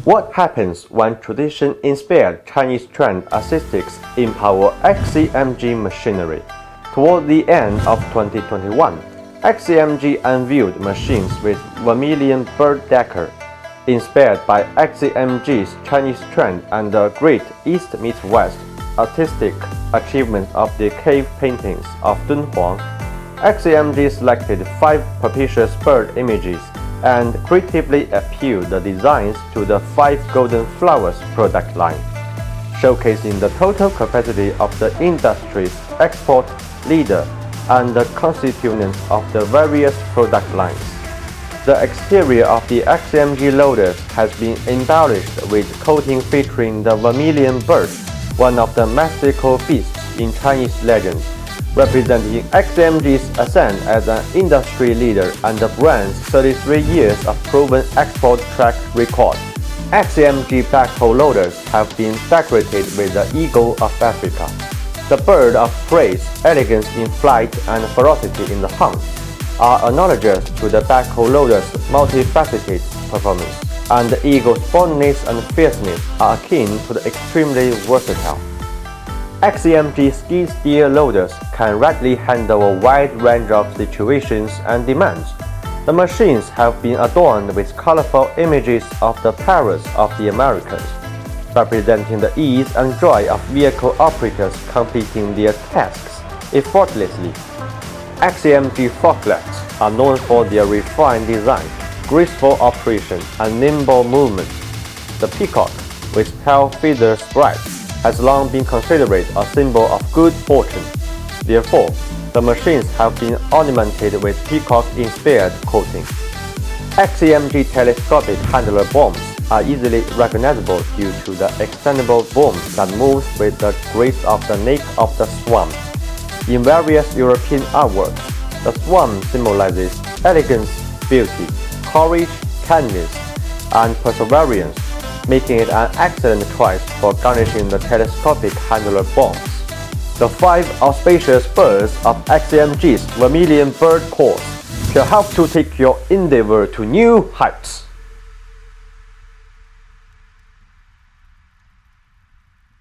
What happens when tradition-inspired Chinese trend aesthetics empower XCMG machinery? Toward the end of 2021, XCMG unveiled machines with Vermillion bird decor, inspired by XCMG's Chinese trend and the great East meets West artistic achievement of the cave paintings of Dunhuang. XCMG selected 5 propitious bird images and creatively appealed the designs to the 5 golden flowers product line, showcasing the total capacity of the industry's export leader and the constituents of the various product lines. The exterior of the XCMG loaders has been embellished with coating featuring the Vermillion bird, one of the mystical beasts in Chinese legends, representing XCMG's ascent as an industry leader and the brand's 33 years of proven export track record. XCMG backhoe loaders have been decorated with the eagle of Africa, the bird of praise, elegance in flight, and ferocity in the hunt, are analogous to the backhoe loader's multifaceted performance, and the eagle's boldness and fierceness are akin to the extremely versatile. XCMG skid steer loaders can readily handle a wide range of situations and demands. The machines have been adorned with colorful images of the perils of the Americas, representing the ease and joy of vehicle operators completing their tasks effortlessly. XCMG forklifts are known for their refined design, graceful operation, and nimble movement. The peacock, with pale feather stripes, has long been considered a symbol of good fortune. Therefore, the machines have been ornamented with peacock-inspired coating. XCMG telescopic handler booms are easily recognizable due to the extendable boom that moves with the grace of the neck of the swan. In various European artworks, the swan symbolizes elegance, beauty, courage, kindness, and perseverance, making it an excellent choice for garnishing the telescopic handler bombs. The 5 auspicious birds of XCMG's Vermillion bird course shall help to take your endeavor to new heights.